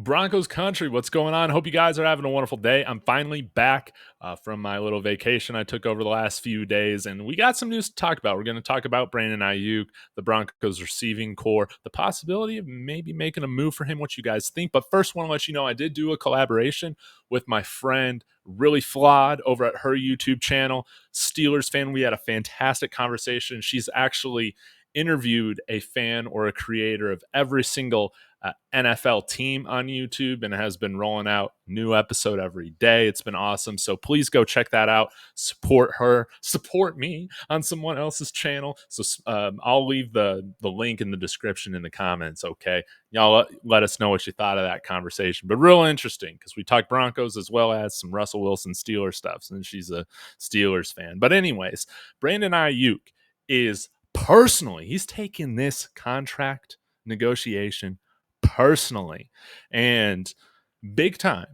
Broncos country, what's going on? Hope you guys are having a wonderful day. I'm finally back from my little vacation I took over the last few days, and we got some news to talk about. We're going to talk about Brandon Aiyuk, the Broncos receiving core, the possibility of maybe making a move for him, what you guys think. But first, want to let you know I did do a collaboration with my friend, Really Flawed, over at her YouTube channel. Steelers fan, we had a fantastic conversation. She's actually interviewed a fan or a creator of every single NFL team on YouTube and has been rolling out new episode every day. It's been awesome. So please go check that out. Support her. Support me on someone else's channel. So I'll leave the link in the description in the comments. Okay, y'all let us know what you thought of that conversation. But real interesting because we talked Broncos as well as some Russell Wilson Steelers stuff. And she's a Steelers fan. But anyways, Brandon Aiyuk is personally, he's taking this contract negotiation personally and big time.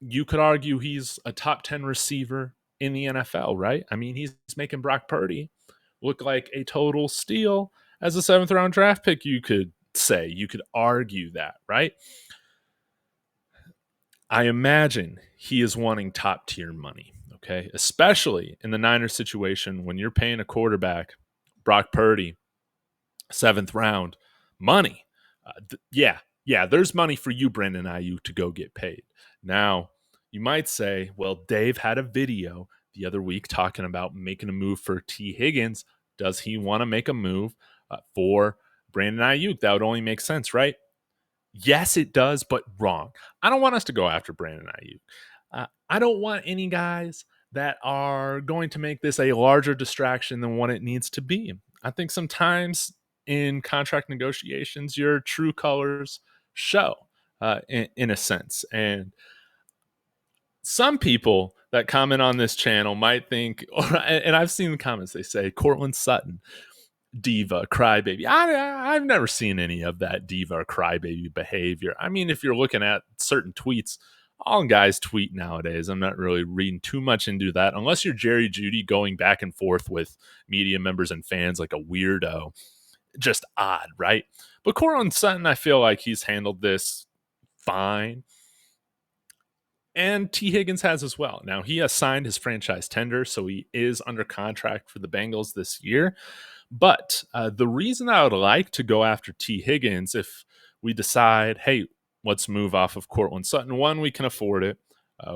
You could argue he's a top 10 receiver in the NFL, right? I mean, he's making Brock Purdy look like a total steal as a 7th round draft pick. You could say, you could argue that, right? I imagine he is wanting top tier money, okay? Especially in the Niners situation when you're paying a quarterback, Brock Purdy, 7th round money. Yeah, there's money for you, Brandon Aiyuk, to go get paid. Now, you might say, well, Dave had a video the other week talking about making a move for Tee Higgins. Does he want to make a move for Brandon Aiyuk? That would only make sense, right? Yes, it does, but wrong. I don't want us to go after Brandon Aiyuk. I don't want any guys that are going to make this a larger distraction than what it needs to be. I think sometimes in contract negotiations, your true colors show in a sense. And some people that comment on this channel might think, and I've seen the comments, they say, Cortland Sutton, diva, crybaby. I've never seen any of that diva or crybaby behavior. I mean, if you're looking at certain tweets, all guys tweet nowadays. I'm not really reading too much into that unless you're Jerry Jeudy going back and forth with media members and fans like a weirdo. Just odd, right? But Cortland Sutton, I feel like he's handled this fine. And Tee Higgins has as well. Now, he has signed his franchise tender, so he is under contract for the Bengals this year. But the reason I would like to go after Tee Higgins, if we decide, hey, let's move off of Cortland Sutton, one, we can afford it.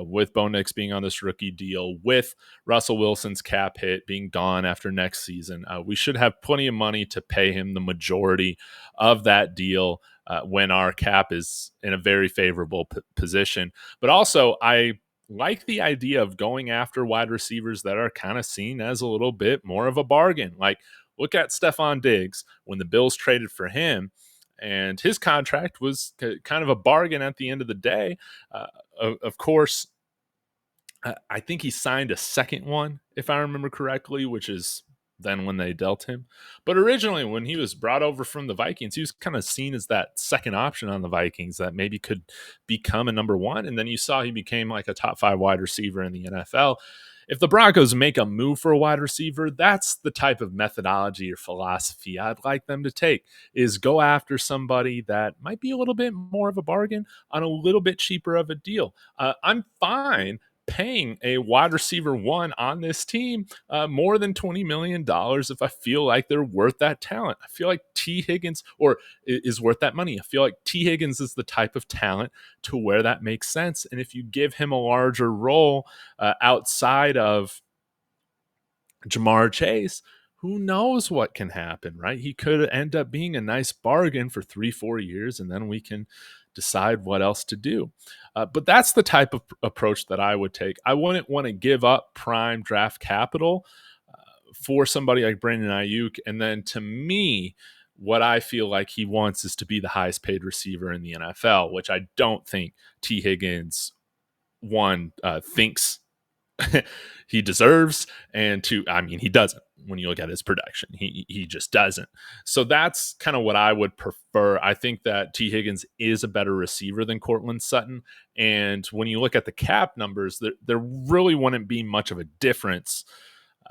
With Bo Nix being on this rookie deal, with Russell Wilson's cap hit being gone after next season, we should have plenty of money to pay him the majority of that deal when our cap is in a very favorable position. But also, I like the idea of going after wide receivers that are kind of seen as a little bit more of a bargain. Like, look at Stephon Diggs when the Bills traded for him. And his contract was kind of a bargain at the end of the day. Of course, I think he signed a second one, if I remember correctly, which is then when they dealt him. But originally, when he was brought over from the Vikings, he was kind of seen as that second option on the Vikings that maybe could become a number one. And then you saw he became like a top 5 wide receiver in the NFL. If the Broncos make a move for a wide receiver, that's the type of methodology or philosophy I'd like them to take, is go after somebody that might be a little bit more of a bargain on a little bit cheaper of a deal. I'm fine paying a wide receiver one on this team more than $20 million if I feel like they're worth that talent. I feel like Tee Higgins is worth that money. I feel like Tee Higgins is the type of talent to where that makes sense. And if you give him a larger role outside of Jamar Chase, who knows what can happen, right? He could end up being a nice bargain for 3-4 years, and then we can decide what else to do. But that's the type of approach that I would take. I wouldn't want to give up prime draft capital for somebody like Brandon Aiyuk. And then to me, what I feel like he wants is to be the highest paid receiver in the NFL, which I don't think Tee Higgins, one, thinks he deserves, and two, I mean, he doesn't. When you look at his production, he just doesn't. So that's kind of what I would prefer. I think that Tee Higgins is a better receiver than Cortland Sutton, and when you look at the cap numbers, there really wouldn't be much of a difference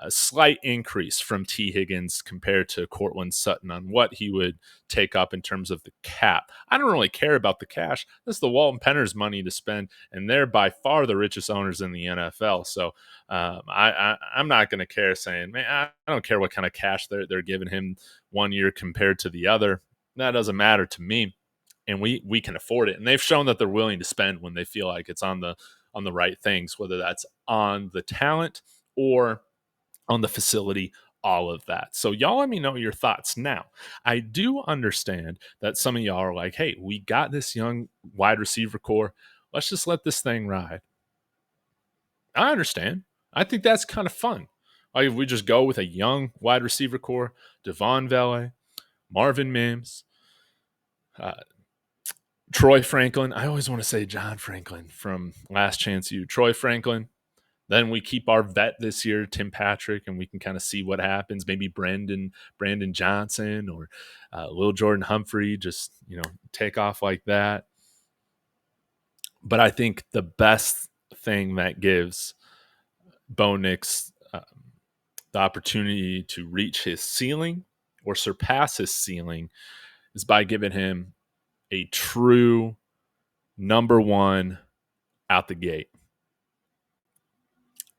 a slight increase from Tee Higgins compared to Cortland Sutton on what he would take up in terms of the cap. I don't really care about the cash. This is the Walton Penners money to spend, and they're by far the richest owners in the NFL. So I'm not going to care saying, man, I don't care what kind of cash they're giving him one year compared to the other. That doesn't matter to me, and we can afford it. And they've shown that they're willing to spend when they feel like it's on the right things, whether that's on the talent or on the facility, all of that. So y'all let me know your thoughts. Now, I do understand that some of y'all are like, hey, we got this young wide receiver core. Let's just let this thing ride. I understand. I think that's kind of fun. Like if we just go with a young wide receiver core, Devon Vele, Marvin Mims, uh, Troy Franklin. I always want to say John Franklin from Last Chance U. Troy Franklin. Then we keep our vet this year, Tim Patrick, and we can kind of see what happens. Maybe Brandon Johnson or Lil Jordan Humphrey, just take off like that. But I think the best thing that gives Bo Nix the opportunity to reach his ceiling or surpass his ceiling is by giving him a true number one out the gate.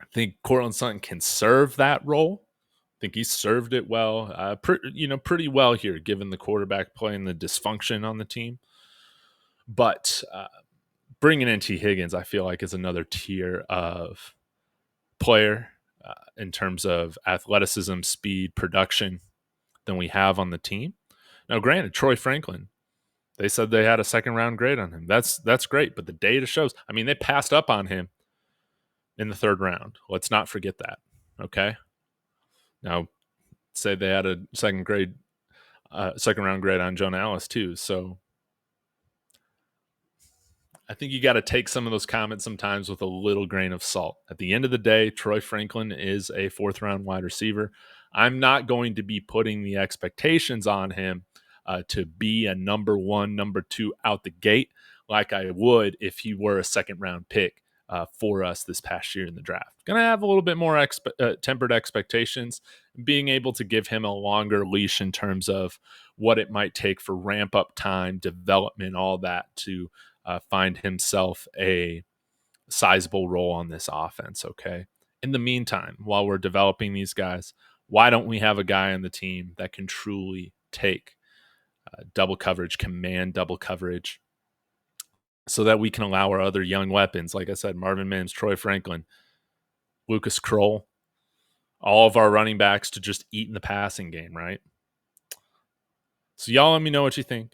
I think Cortland Sutton can serve that role. I think he served it well, pretty well here, given the quarterback play and the dysfunction on the team. But bringing in Tee Higgins, I feel like is another tier of player in terms of athleticism, speed, production than we have on the team. Now, granted, Troy Franklin, they said they had a second-round grade on him. That's great, but the data shows. I mean, they passed up on him in the third round. Let's not forget that, okay? Now, say they had a second-round grade on Jonah Ellis too, so I think you got to take some of those comments sometimes with a little grain of salt. At the end of the day, Troy Franklin is a fourth-round wide receiver. I'm not going to be putting the expectations on him to be a number one, number two out the gate like I would if he were a second-round pick for us this past year in the draft. Going to have a little bit more tempered expectations, being able to give him a longer leash in terms of what it might take for ramp-up time, development, all that to find himself a sizable role on this offense, okay? In the meantime, while we're developing these guys, why don't we have a guy on the team that can truly take double coverage, command double coverage, so that we can allow our other young weapons, like I said, Marvin Mims, Troy Franklin, Lucas Kroll, all of our running backs to just eat in the passing game, right? So y'all let me know what you think.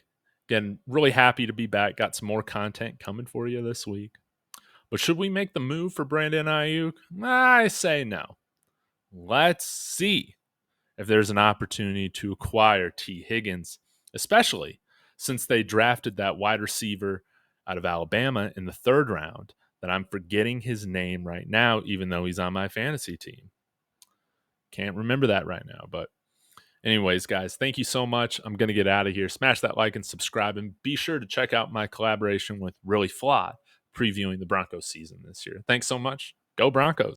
Again, really happy to be back. Got some more content coming for you this week. But should we make the move for Brandon Aiyuk? I say no. Let's see if there's an opportunity to acquire Tee Higgins, especially since they drafted that wide receiver out of Alabama in the third round that I'm forgetting his name right now, even though he's on my fantasy team. Can't remember that right now, but anyways, guys, thank you so much. I'm going to get out of here. Smash that like and subscribe, and be sure to check out my collaboration with Really Flawed, previewing the Broncos season this year. Thanks so much. Go Broncos.